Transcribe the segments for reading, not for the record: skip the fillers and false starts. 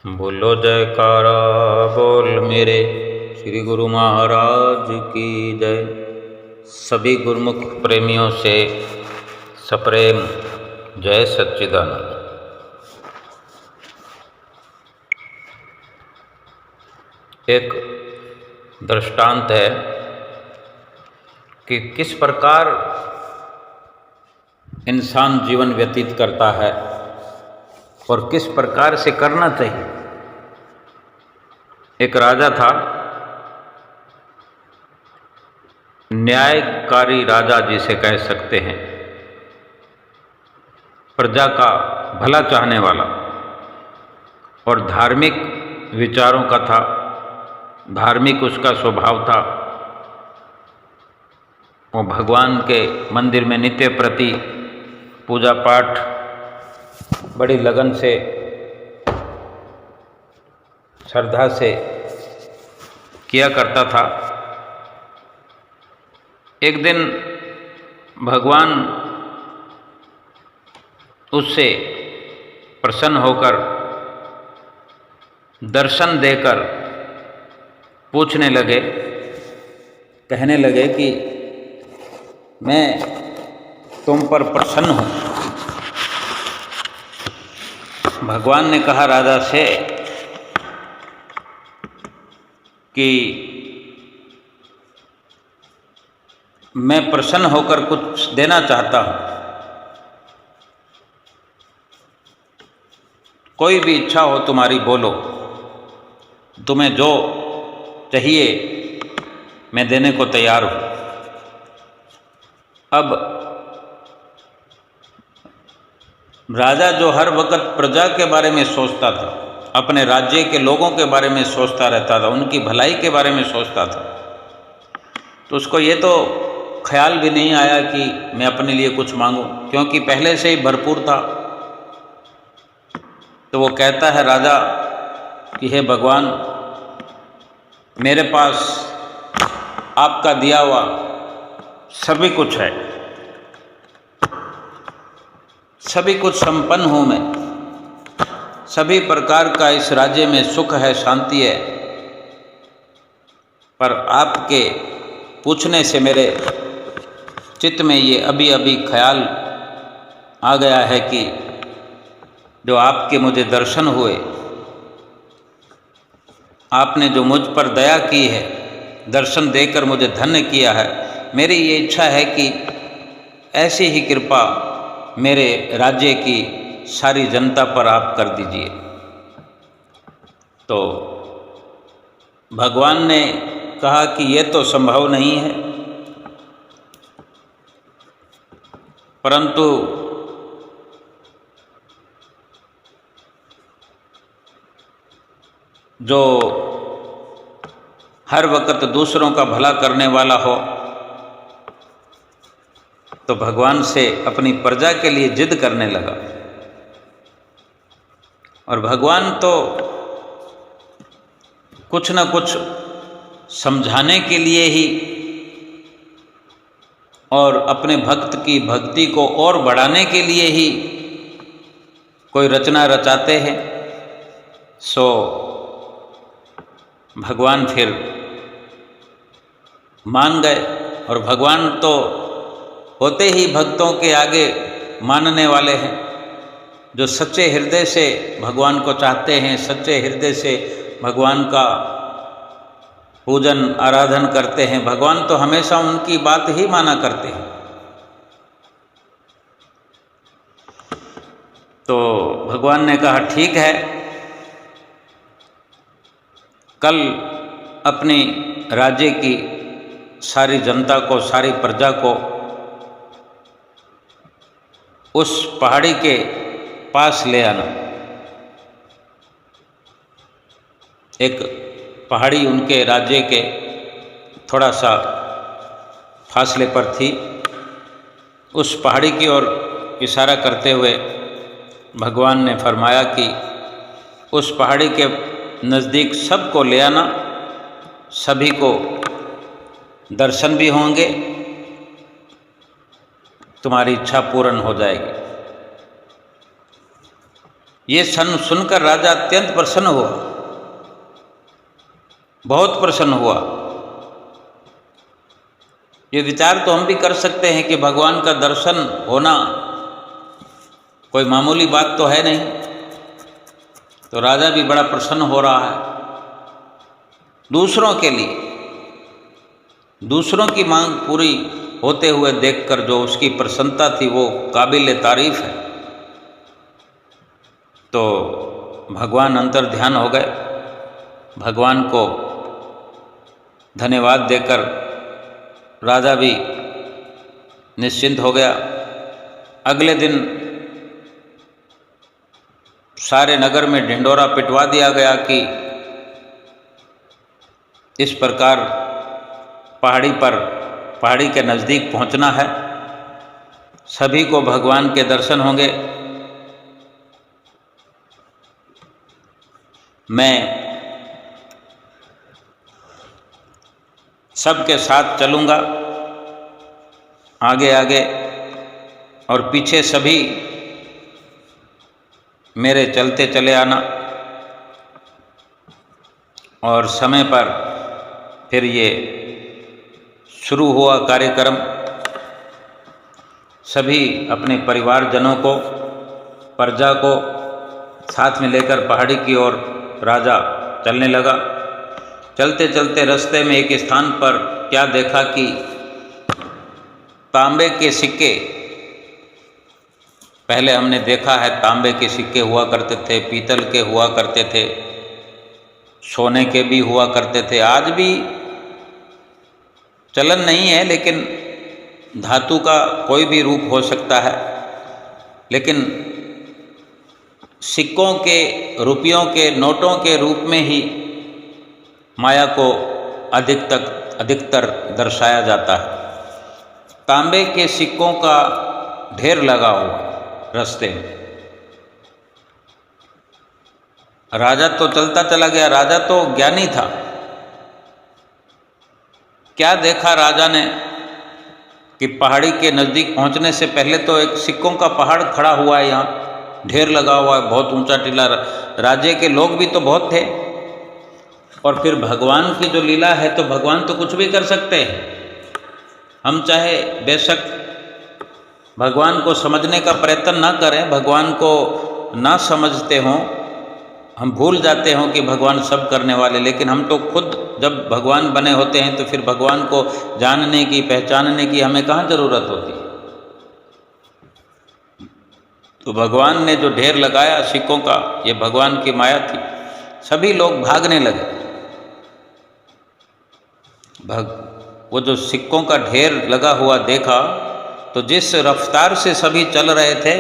बोलो जयकारा बोल मेरे श्री गुरु महाराज की जय। सभी गुरुमुख प्रेमियों से सप्रेम जय सच्चिदानंद। एक दृष्टांत है कि किस प्रकार इंसान जीवन व्यतीत करता है और किस प्रकार से करना चाहिए। एक राजा था, न्यायकारी राजा जिसे कह सकते हैं, प्रजा का भला चाहने वाला और धार्मिक विचारों का था, धार्मिक उसका स्वभाव था। वो भगवान के मंदिर में नित्य प्रति पूजा पाठ बड़ी लगन से श्रद्धा से किया करता था। एक दिन भगवान उससे प्रसन्न होकर दर्शन देकर पूछने लगे, कहने लगे कि मैं तुम पर प्रसन्न हूँ। भगवान ने कहा राजा से कि मैं प्रसन्न होकर कुछ देना चाहता हूँ, कोई भी इच्छा हो तुम्हारी बोलो, तुम्हें जो चाहिए मैं देने को तैयार हूँ। अब राजा जो हर वक्त प्रजा के बारे में सोचता था, अपने राज्य के लोगों के बारे में सोचता रहता था, उनकी भलाई के बारे में सोचता था, तो उसको ये तो ख्याल भी नहीं आया कि मैं अपने लिए कुछ मांगूं, क्योंकि पहले से ही भरपूर था। तो वो कहता है राजा कि हे भगवान, मेरे पास आपका दिया हुआ सभी कुछ है, सभी कुछ संपन्न हूँ मैं, सभी प्रकार का इस राज्य में सुख है, शांति है, पर आपके पूछने से मेरे चित्त में ये अभी अभी ख्याल आ गया है कि जो आपके मुझे दर्शन हुए, आपने जो मुझ पर दया की है, दर्शन देकर मुझे धन्य किया है, मेरी ये इच्छा है कि ऐसी ही कृपा मेरे राज्य की सारी जनता पर आप कर दीजिए। तो भगवान ने कहा कि ये तो संभव नहीं है, परंतु जो हर वक्त दूसरों का भला करने वाला हो, तो भगवान से अपनी प्रजा के लिए जिद करने लगा। और भगवान तो कुछ न कुछ समझाने के लिए ही और अपने भक्त की भक्ति को और बढ़ाने के लिए ही कोई रचना रचाते हैं। सो भगवान फिर मान गए, और भगवान तो होते ही भक्तों के आगे मानने वाले हैं। जो सच्चे हृदय से भगवान को चाहते हैं, सच्चे हृदय से भगवान का पूजन आराधन करते हैं, भगवान तो हमेशा उनकी बात ही माना करते हैं। तो भगवान ने कहा ठीक है, कल अपनी राज्य की सारी जनता को, सारी प्रजा को उस पहाड़ी के पास ले आना। एक पहाड़ी उनके राज्य के थोड़ा सा फासले पर थी। उस पहाड़ी की ओर इशारा करते हुए भगवान ने फरमाया कि उस पहाड़ी के नज़दीक सबको ले आना, सभी को दर्शन भी होंगे, तुम्हारी इच्छा पूर्ण हो जाएगी। ये सुनकर राजा अत्यंत प्रसन्न हुआ, बहुत प्रसन्न हुआ। ये विचार तो हम भी कर सकते हैं कि भगवान का दर्शन होना कोई मामूली बात तो है नहीं। तो राजा भी बड़ा प्रसन्न हो रहा है। दूसरों के लिए, दूसरों की मांग पूरी होते हुए देखकर जो उसकी प्रसन्नता थी वो काबिल तारीफ है। तो भगवान अंतर ध्यान हो गए, भगवान को धन्यवाद देकर राजा भी निश्चिंत हो गया। अगले दिन सारे नगर में ढिंढोरा पिटवा दिया गया कि इस प्रकार पहाड़ी के नज़दीक पहुंचना है, सभी को भगवान के दर्शन होंगे। मैं सबके साथ चलूँगा, आगे आगे, और पीछे सभी मेरे चलते चले आना। और समय पर फिर ये शुरू हुआ कार्यक्रम। सभी अपने परिवारजनों को, प्रजा को साथ में लेकर पहाड़ी की ओर राजा चलने लगा। चलते चलते रास्ते में एक स्थान पर क्या देखा कि तांबे के सिक्के, पहले हमने देखा है तांबे के सिक्के हुआ करते थे, पीतल के हुआ करते थे, सोने के भी हुआ करते थे। आज भी चलन नहीं है, लेकिन धातु का कोई भी रूप हो सकता है। लेकिन सिक्कों के, रुपयों के, नोटों के रूप में ही माया को अधिकतर दर्शाया जाता है। तांबे के सिक्कों का ढेर लगा हुआ रास्ते में। राजा तो चलता चला गया, राजा तो ज्ञानी था। क्या देखा राजा ने कि पहाड़ी के नज़दीक पहुंचने से पहले तो एक सिक्कों का पहाड़ खड़ा हुआ है, यहाँ ढेर लगा हुआ है, बहुत ऊंचा टीला। राज्य के लोग भी तो बहुत थे। और फिर भगवान की जो लीला है, तो भगवान तो कुछ भी कर सकते हैं। हम चाहे बेशक भगवान को समझने का प्रयत्न ना करें, भगवान को ना समझते हों, हम भूल जाते हों कि भगवान सब करने वाले, लेकिन हम तो खुद जब भगवान बने होते हैं तो फिर भगवान को जानने की, पहचानने की हमें कहाँ ज़रूरत होती है। तो भगवान ने जो ढेर लगाया सिक्कों का, ये भगवान की माया थी। सभी लोग भागने लगे। वो जो सिक्कों का ढेर लगा हुआ देखा, तो जिस रफ्तार से सभी चल रहे थे,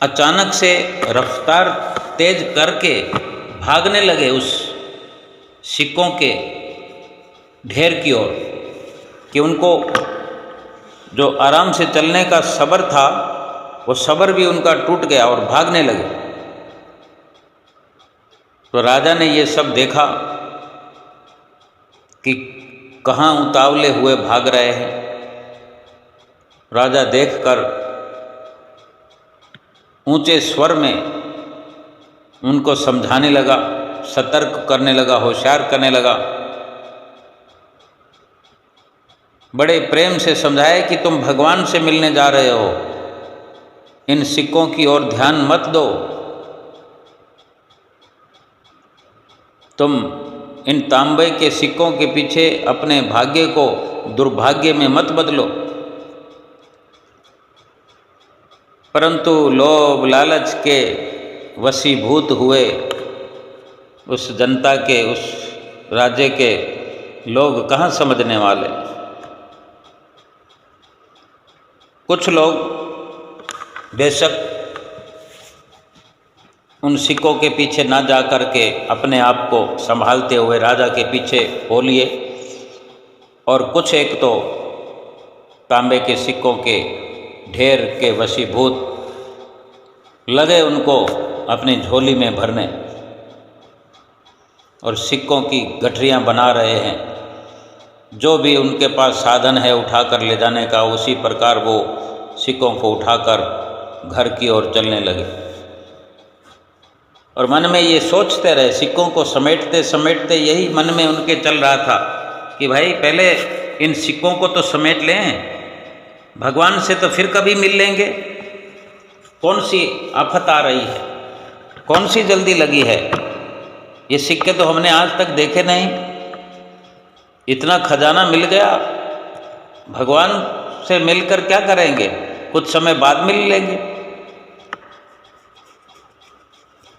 अचानक से रफ्तार तेज करके भागने लगे उस सिक्कों के ढेर की ओर, कि उनको जो आराम से चलने का सब्र था, वो सब्र भी उनका टूट गया और भागने लगे। तो राजा ने ये सब देखा कि कहाँ उतावले हुए भाग रहे हैं। राजा देखकर ऊंचे स्वर में उनको समझाने लगा, सतर्क करने लगा, होशियार करने लगा। बड़े प्रेम से समझाए कि तुम भगवान से मिलने जा रहे हो, इन सिक्कों की ओर ध्यान मत दो, तुम इन तांबे के सिक्कों के पीछे अपने भाग्य को दुर्भाग्य में मत बदलो। परंतु लोभ लालच के वशीभूत हुए उस जनता के, उस राज्य के लोग कहाँ समझने वाले। कुछ लोग बेशक उन सिक्कों के पीछे ना जा कर के अपने आप को संभालते हुए राजा के पीछे हो लिए, और कुछ एक तो तांबे के सिक्कों के ढेर के वशीभूत लगे उनको अपनी झोली में भरने, और सिक्कों की गठरियाँ बना रहे हैं। जो भी उनके पास साधन है उठाकर ले जाने का, उसी प्रकार वो सिक्कों को उठाकर घर की ओर चलने लगे। और मन में ये सोचते रहे, सिक्कों को समेटते समेटते यही मन में उनके चल रहा था कि भाई पहले इन सिक्कों को तो समेट लें, भगवान से तो फिर कभी मिल लेंगे। कौन सी आफत आ रही है, कौन सी जल्दी लगी है? ये सिक्के तो हमने आज तक देखे नहीं, इतना खजाना मिल गया, भगवान से मिलकर क्या करेंगे, कुछ समय बाद मिल लेंगे।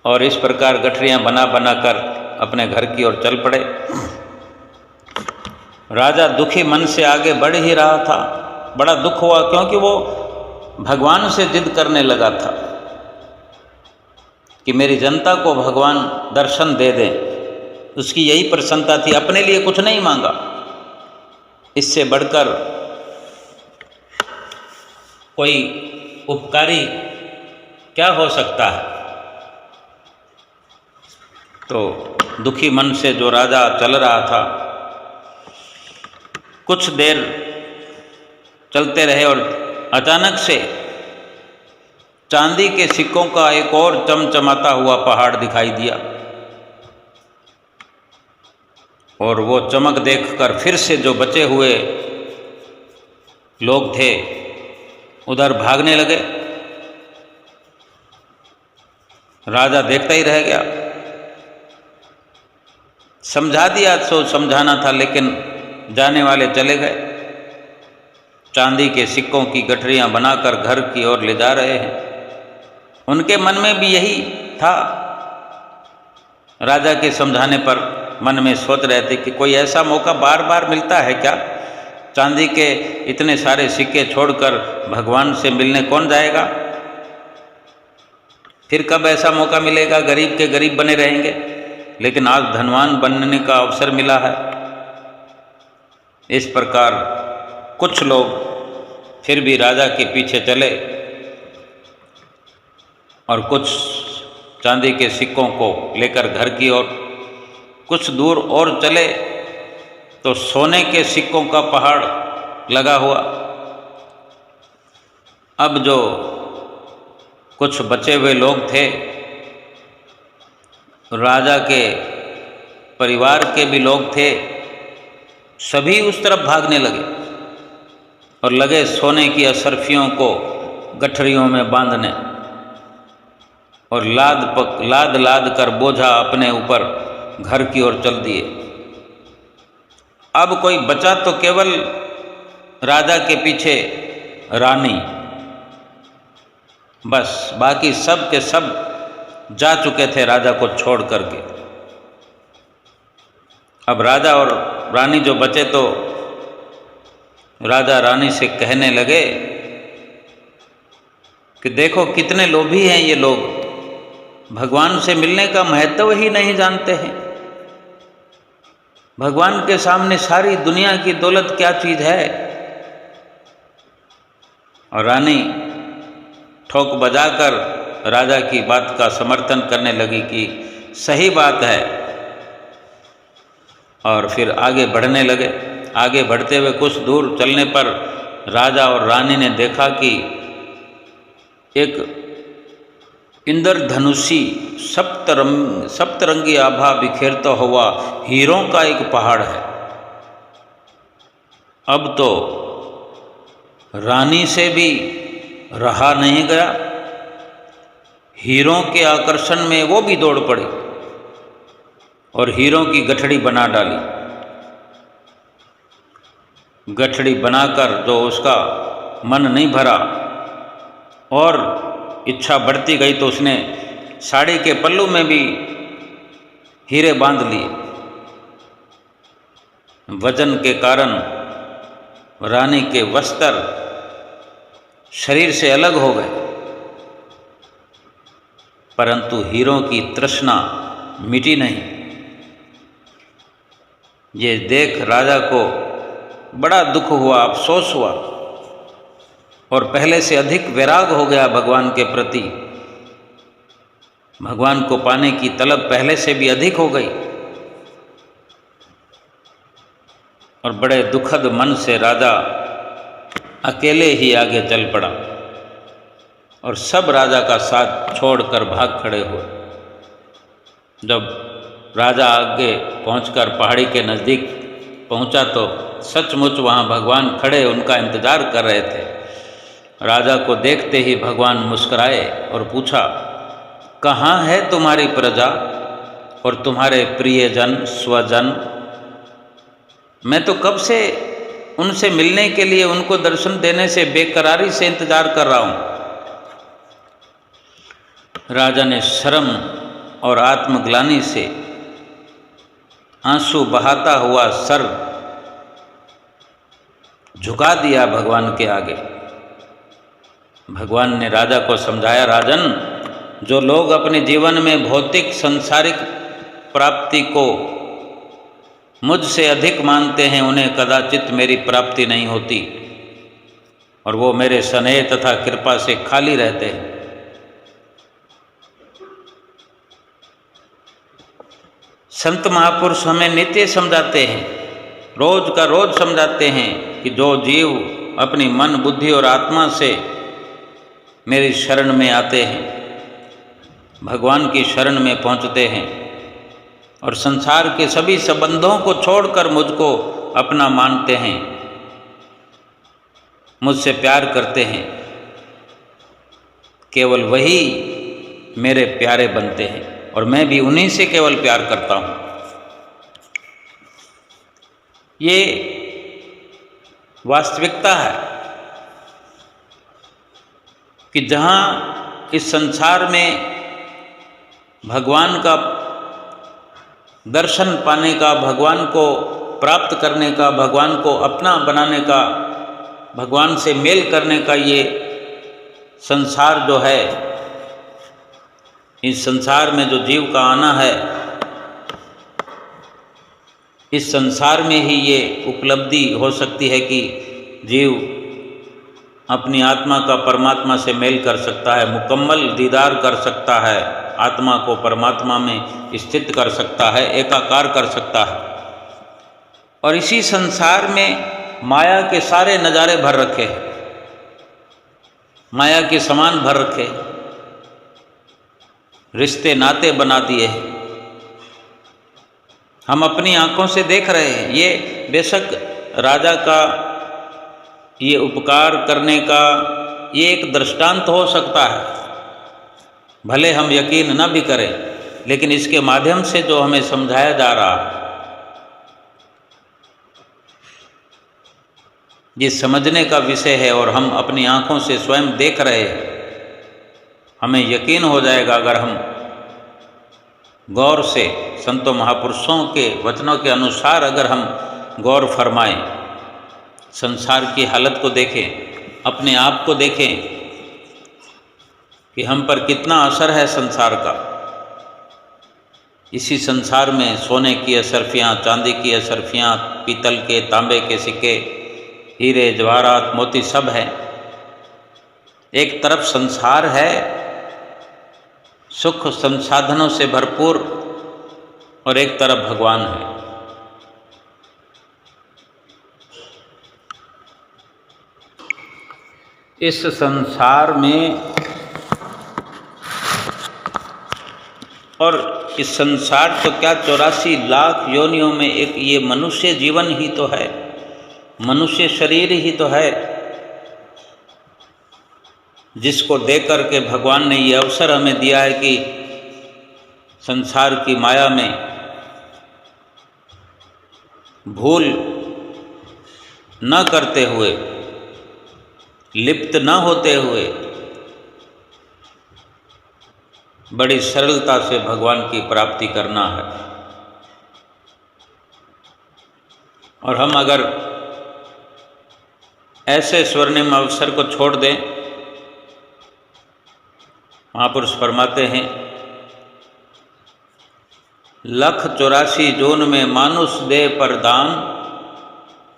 और इस प्रकार गठरियाँ बना बना कर अपने घर की ओर चल पड़े। राजा दुखी मन से आगे बढ़ ही रहा था। बड़ा दुख हुआ क्योंकि वो भगवान से जिद करने लगा था कि मेरी जनता को भगवान दर्शन दे दें। उसकी यही प्रसन्नता थी, अपने लिए कुछ नहीं मांगा। इससे बढ़कर कोई उपकारी क्या हो सकता है? तो दुखी मन से जो राजा चल रहा था, कुछ देर चलते रहे और अचानक से चांदी के सिक्कों का एक और चमचमाता हुआ पहाड़ दिखाई दिया। और वो चमक देखकर फिर से जो बचे हुए लोग थे उधर भागने लगे। राजा देखता ही रह गया। समझा दिया तो समझाना था, लेकिन जाने वाले चले गए। चांदी के सिक्कों की गठरियां बनाकर घर की ओर ले जा रहे हैं। उनके मन में भी यही था। राजा के समझाने पर मन में सोच रहे थे कि कोई ऐसा मौका बार बार मिलता है क्या? चांदी के इतने सारे सिक्के छोड़कर भगवान से मिलने कौन जाएगा? फिर कब ऐसा मौका मिलेगा? गरीब के गरीब बने रहेंगे। लेकिन आज धनवान बनने का अवसर मिला है। इस प्रकार कुछ लोग फिर भी राजा के पीछे चले और कुछ चांदी के सिक्कों को लेकर घर की ओर कुछ दूर और चले तो सोने के सिक्कों का पहाड़ लगा हुआ। अब जो कुछ बचे हुए लोग थे, राजा के परिवार के भी लोग थे, सभी उस तरफ भागने लगे और लगे सोने की असरफियों को गठरियों में बांधने और लाद लाद कर बोझा अपने ऊपर घर की ओर चल दिए। अब कोई बचा तो केवल राजा के पीछे रानी, बस बाकी सब के सब जा चुके थे राजा को छोड़ करके। अब राजा और रानी जो बचे तो राजा रानी से कहने लगे कि देखो कितने लोभी हैं ये लोग, भगवान से मिलने का महत्व ही नहीं जानते हैं। भगवान के सामने सारी दुनिया की दौलत क्या चीज है। और रानी ठोक बजाकर राजा की बात का समर्थन करने लगी कि सही बात है। और फिर आगे बढ़ने लगे। आगे बढ़ते हुए कुछ दूर चलने पर राजा और रानी ने देखा कि एक इंद्रधनुषी सप्तरंगी आभा बिखेरता हुआ हीरों का एक पहाड़ है। अब तो रानी से भी रहा नहीं गया, हीरों के आकर्षण में वो भी दौड़ पड़ी और हीरों की गठड़ी बना डाली। गठड़ी बनाकर जो उसका मन नहीं भरा और इच्छा बढ़ती गई तो उसने साड़ी के पल्लू में भी हीरे बांध लिए। वजन के कारण रानी के वस्त्र शरीर से अलग हो गए, परंतु हीरों की तृष्णा मिटी नहीं। ये देख राजा को बड़ा दुख हुआ, अफसोस हुआ और पहले से अधिक वैराग हो गया भगवान के प्रति। भगवान को पाने की तलब पहले से भी अधिक हो गई और बड़े दुखद मन से राजा अकेले ही आगे चल पड़ा और सब राजा का साथ छोड़कर भाग खड़े हुए। जब राजा आगे पहुंचकर पहाड़ी के नज़दीक पहुंचा तो सचमुच वहाँ भगवान खड़े उनका इंतज़ार कर रहे थे। राजा को देखते ही भगवान मुस्कुराए और पूछा, कहाँ है तुम्हारी प्रजा और तुम्हारे प्रियजन स्वजन? मैं तो कब से उनसे मिलने के लिए, उनको दर्शन देने से बेकरारी से इंतजार कर रहा हूँ। राजा ने शर्म और आत्मग्लानि से आंसू बहाता हुआ सर झुका दिया भगवान के आगे। भगवान ने राजा को समझाया, राजन, जो लोग अपने जीवन में भौतिक सांसारिक प्राप्ति को मुझसे अधिक मानते हैं, उन्हें कदाचित मेरी प्राप्ति नहीं होती और वो मेरे स्नेह तथा कृपा से खाली रहते हैं। संत महापुरुष हमें नित्य समझाते हैं, रोज का रोज समझाते हैं कि जो जीव अपनी मन बुद्धि और आत्मा से मेरी शरण में आते हैं, भगवान की शरण में पहुंचते हैं और संसार के सभी संबंधों को छोड़कर मुझको अपना मानते हैं, मुझसे प्यार करते हैं, केवल वही मेरे प्यारे बनते हैं और मैं भी उन्हीं से केवल प्यार करता हूँ। ये वास्तविकता है कि जहाँ इस संसार में भगवान का दर्शन पाने का, भगवान को प्राप्त करने का, भगवान को अपना बनाने का, भगवान से मेल करने का ये संसार जो है, इस संसार में जो जीव का आना है, इस संसार में ही ये उपलब्धि हो सकती है कि जीव अपनी आत्मा का परमात्मा से मेल कर सकता है, मुकम्मल दीदार कर सकता है, आत्मा को परमात्मा में स्थित कर सकता है, एकाकार कर सकता है। और इसी संसार में माया के सारे नज़ारे भर रखे हैं, माया के समान भर रखे, रिश्ते नाते बना दिए हैं, हम अपनी आंखों से देख रहे हैं। ये बेशक राजा का ये उपकार करने का ये एक दृष्टांत हो सकता है, भले हम यकीन न भी करें, लेकिन इसके माध्यम से जो हमें समझाया जा रहा है, ये समझने का विषय है और हम अपनी आंखों से स्वयं देख रहे हैं। हमें यकीन हो जाएगा अगर हम गौर से संतों महापुरुषों के वचनों के अनुसार अगर हम गौर फरमाएं, संसार की हालत को देखें, अपने आप को देखें कि हम पर कितना असर है संसार का। इसी संसार में सोने की असरफियाँ, चांदी की असरफियाँ, पीतल के, तांबे के सिक्के, हीरे जवाहरात, मोती सब हैं। एक तरफ संसार है सुख संसाधनों से भरपूर और एक तरफ भगवान है। इस संसार में और इस संसार तो क्या 84 लाख योनियों में एक ये मनुष्य जीवन ही तो है, मनुष्य शरीर ही तो है, जिसको देकर के भगवान ने ये अवसर हमें दिया है कि संसार की माया में भूल न करते हुए, लिप्त न होते हुए, बड़ी सरलता से भगवान की प्राप्ति करना है। और हम अगर ऐसे स्वर्णिम अवसर को छोड़ दें, महापुरुष फरमाते हैं, 184 जोन में मानुष दे पर दान,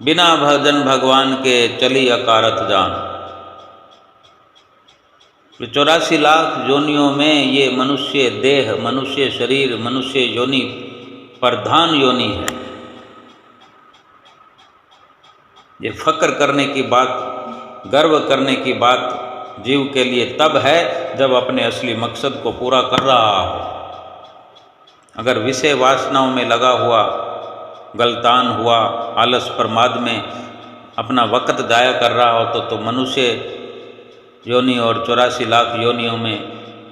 बिना भजन भगवान के चली अकारत जान। 84 लाख योनियों में ये मनुष्य देह, मनुष्य शरीर, मनुष्य योनि प्रधान योनि है। ये फक्र करने की बात, गर्व करने की बात जीव के लिए तब है जब अपने असली मकसद को पूरा कर रहा हो। अगर विषय वासनाओं में लगा हुआ, गलतान हुआ, आलस प्रमाद में अपना वक्त जाया कर रहा हो तो मनुष्य योनि और 84 लाख योनियों में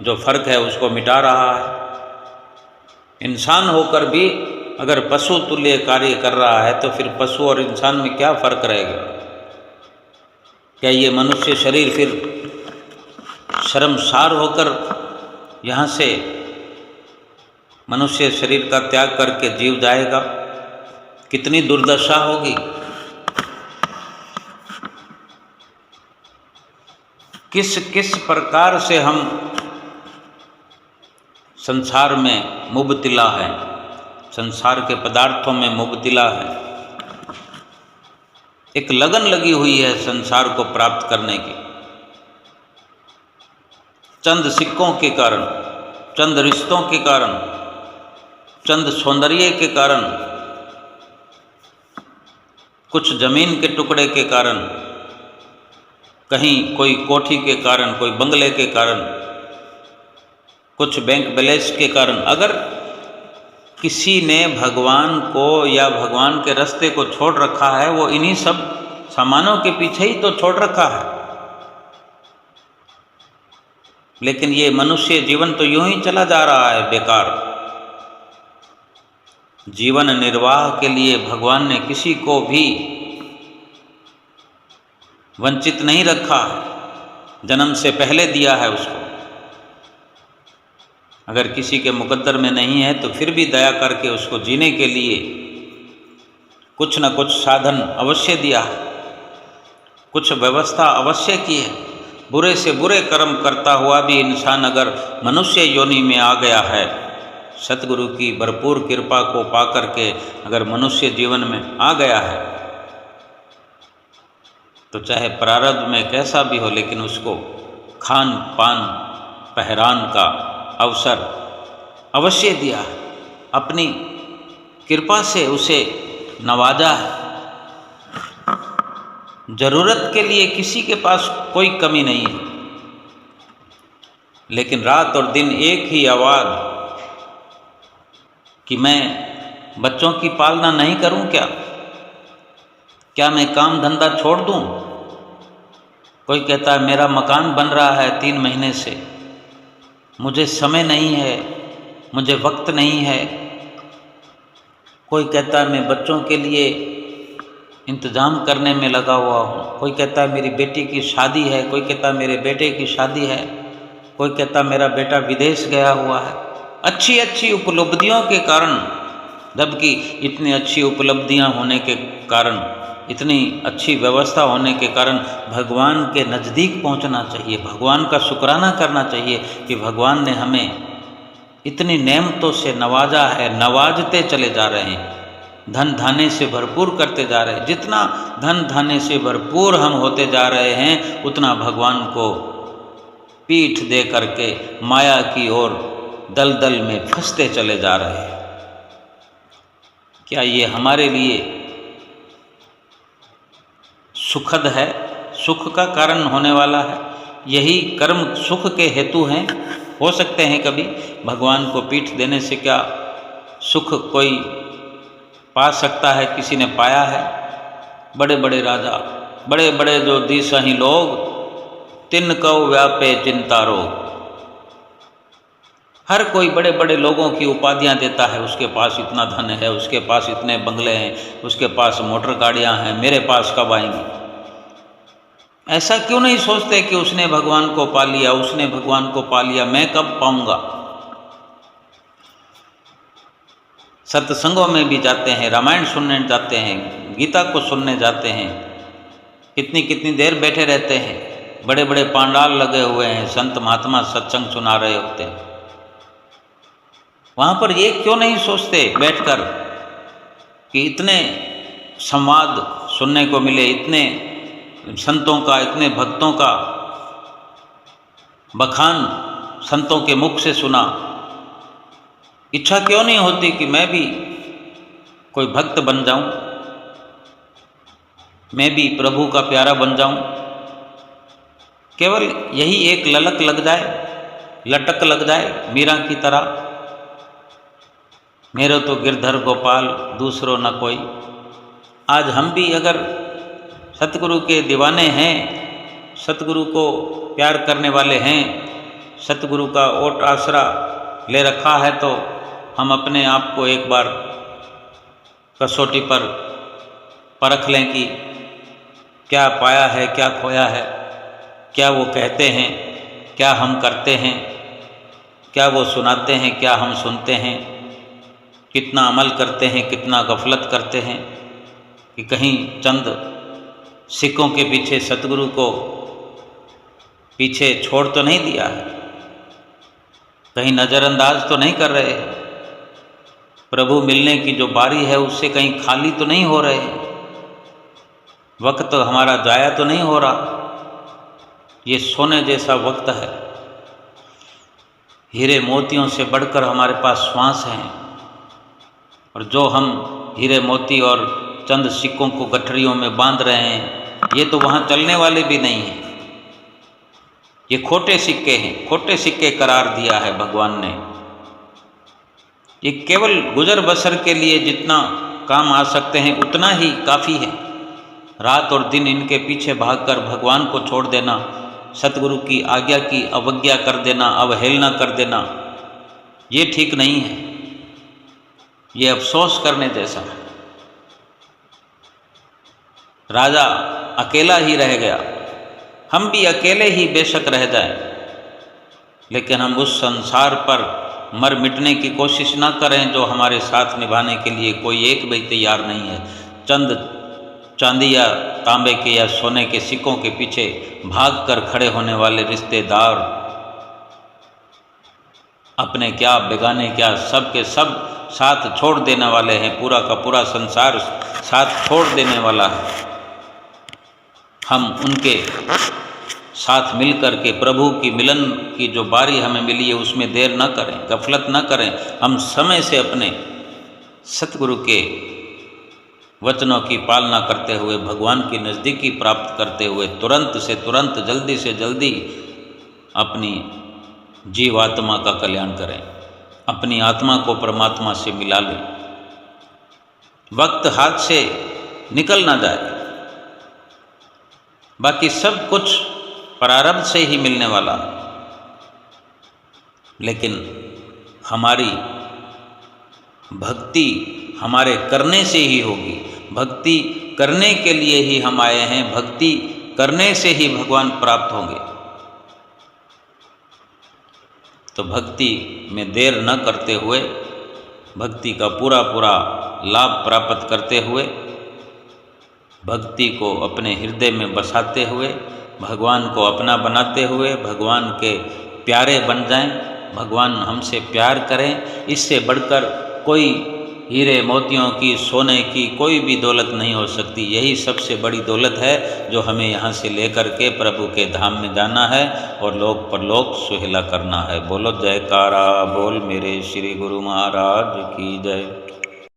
जो फर्क है उसको मिटा रहा है। इंसान होकर भी अगर पशु तुल्य कार्य कर रहा है तो फिर पशु और इंसान में क्या फर्क रहेगा? क्या ये मनुष्य शरीर फिर शर्मसार होकर यहाँ से मनुष्य शरीर का त्याग करके जीव जाएगा? कितनी दुर्दशा होगी। किस किस प्रकार से हम संसार में मुबतिला हैं, संसार के पदार्थों में मुबतिला है। एक लगन लगी हुई है संसार को प्राप्त करने की। चंद सिक्कों के कारण, चंद रिश्तों के कारण, चंद सौंदर्य के कारण, कुछ जमीन के टुकड़े के कारण, कहीं कोई कोठी के कारण, कोई बंगले के कारण, कुछ बैंक बैलेंस के कारण, अगर किसी ने भगवान को या भगवान के रास्ते को छोड़ रखा है, वो इन्हीं सब सामानों के पीछे ही तो छोड़ रखा है। लेकिन ये मनुष्य जीवन तो यूं ही चला जा रहा है बेकार। जीवन निर्वाह के लिए भगवान ने किसी को भी वंचित नहीं रखा है, जन्म से पहले दिया है उसको। अगर किसी के मुकद्दर में नहीं है तो फिर भी दया करके उसको जीने के लिए कुछ न कुछ साधन अवश्य दिया है, कुछ व्यवस्था अवश्य की है। बुरे से बुरे कर्म करता हुआ भी इंसान अगर मनुष्य योनि में आ गया है, सतगुरु की भरपूर कृपा को पा करके अगर मनुष्य जीवन में आ गया है, तो चाहे प्रारब्ध में कैसा भी हो, लेकिन उसको खान पान पहरान का अवसर अवश्य दिया है। अपनी कृपा से उसे नवाजा है। जरूरत के लिए किसी के पास कोई कमी नहीं है। लेकिन रात और दिन एक ही आवाज़ कि मैं बच्चों की पालना नहीं करूं क्या? क्या मैं काम धंधा छोड़ दूं? कोई कहता है मेरा मकान बन रहा है 3 महीने से, मुझे समय नहीं है, मुझे वक्त नहीं है। कोई कहता है मैं बच्चों के लिए इंतज़ाम करने में लगा हुआ हूँ। कोई कहता है मेरी बेटी की शादी है, कोई कहता है मेरे बेटे की शादी है, कोई कहता है मेरा बेटा विदेश गया हुआ है। अच्छी अच्छी उपलब्धियों के कारण, जबकि इतनी अच्छी उपलब्धियां होने के कारण, इतनी अच्छी व्यवस्था होने के कारण भगवान के नज़दीक पहुंचना चाहिए, भगवान का शुक्राना करना चाहिए कि भगवान ने हमें इतनी नेमतों से नवाजा है। नवाजते चले जा रहे हैं, धन धाने से भरपूर करते जा रहे हैं। जितना धन धाने से भरपूर हम होते जा रहे हैं, उतना भगवान को पीठ दे करके माया की ओर दलदल में फंसते चले जा रहे हैं। क्या ये हमारे लिए सुखद है, सुख का कारण होने वाला है? यही कर्म सुख के हेतु हैं। हो सकते हैं कभी भगवान को पीठ देने से क्या सुख कोई पा सकता है? किसी ने पाया है? बड़े बड़े राजा, बड़े बड़े जो दिसहि लोग, तिन कौ व्यापे चिंता रोग। हर कोई बड़े बड़े लोगों की उपाधियां देता है, उसके पास इतना धन है, उसके पास इतने बंगले हैं, उसके पास मोटर गाड़ियां हैं, मेरे पास कब आएंगी? ऐसा क्यों नहीं सोचते कि उसने भगवान को पा लिया, उसने भगवान को पा लिया, मैं कब पाऊंगा? सत्संगों में भी जाते हैं, रामायण सुनने जाते हैं, गीता को सुनने जाते हैं, कितनी कितनी देर बैठे रहते हैं। बड़े बड़े पांडाल लगे हुए हैं, संत महात्मा सत्संग सुना रहे होते हैं। वहाँ पर ये क्यों नहीं सोचते बैठकर कि इतने संवाद सुनने को मिले, इतने संतों का, इतने भक्तों का बखान संतों के मुख से सुना। इच्छा क्यों नहीं होती कि मैं भी कोई भक्त बन जाऊं, मैं भी प्रभु का प्यारा बन जाऊं? केवल यही एक ललक लग जाए, लटक लग जाए मीरा की तरह, मेरो तो गिरधर गोपाल दूसरो न कोई। आज हम भी अगर सतगुरु के दीवाने हैं, सतगुरु को प्यार करने वाले हैं, सतगुरु का ओट आसरा ले रखा है, तो हम अपने आप को एक बार कसौटी पर परख लें कि क्या पाया है, क्या खोया है, क्या वो कहते हैं, क्या हम करते हैं, क्या वो सुनाते हैं, क्या हम सुनते हैं, कितना अमल करते हैं, कितना गफलत करते हैं, कि कहीं चंद सिक्कों के पीछे सतगुरु को पीछे छोड़ तो नहीं दिया है, कहीं नज़रअंदाज तो नहीं कर रहे हैं, प्रभु मिलने की जो बारी है उससे कहीं खाली तो नहीं हो रहे हैं, वक्त तो हमारा जाया तो नहीं हो रहा। ये सोने जैसा वक्त है, हीरे मोतियों से बढ़कर हमारे पास श्वास हैं, और जो हम हीरे मोती और चंद सिक्कों को गठरियों में बांध रहे हैं, ये तो वहाँ चलने वाले भी नहीं हैं, ये खोटे सिक्के हैं, खोटे सिक्के करार दिया है भगवान ने। ये केवल गुजर बसर के लिए जितना काम आ सकते हैं उतना ही काफ़ी है। रात और दिन इनके पीछे भागकर भगवान को छोड़ देना, सतगुरु की आज्ञा की अवज्ञा कर देना, अवहेलना कर देना, ये ठीक नहीं है, ये अफसोस करने जैसा है। राजा अकेला ही रह गया, हम भी अकेले ही बेशक रह जाएं, लेकिन हम उस संसार पर मर मिटने की कोशिश ना करें जो हमारे साथ निभाने के लिए कोई एक भी तैयार नहीं है। चंद चांदी या तांबे के या सोने के सिक्कों के पीछे भागकर खड़े होने वाले रिश्तेदार अपने क्या बेगाने क्या सब के सब साथ छोड़ देने वाले हैं, पूरा का पूरा संसार साथ छोड़ देने वाला है। हम उनके साथ मिलकर के प्रभु की मिलन की जो बारी हमें मिली है उसमें देर न करें, गफलत न करें। हम समय से अपने सतगुरु के वचनों की पालना करते हुए, भगवान की नज़दीकी प्राप्त करते हुए, तुरंत से तुरंत, जल्दी से जल्दी अपनी जीवात्मा का कल्याण करें, अपनी आत्मा को परमात्मा से मिला लें। वक्त हाथ से निकल ना जाए, बाकी सब कुछ प्रारब्ध से ही मिलने वाला, लेकिन हमारी भक्ति हमारे करने से ही होगी। भक्ति करने के लिए ही हम आए हैं, भक्ति करने से ही भगवान प्राप्त होंगे। तो भक्ति में देर न करते हुए, भक्ति का पूरा पूरा लाभ प्राप्त करते हुए, भक्ति को अपने हृदय में बसाते हुए, भगवान को अपना बनाते हुए, भगवान के प्यारे बन जाएं, भगवान हमसे प्यार करें। इससे बढ़कर कोई हीरे मोतियों की, सोने की कोई भी दौलत नहीं हो सकती। यही सबसे बड़ी दौलत है जो हमें यहाँ से लेकर के प्रभु के धाम में जाना है और लोक परलोक सुहेला करना है। बोलो जयकारा बोल मेरे श्री गुरु महाराज की जय।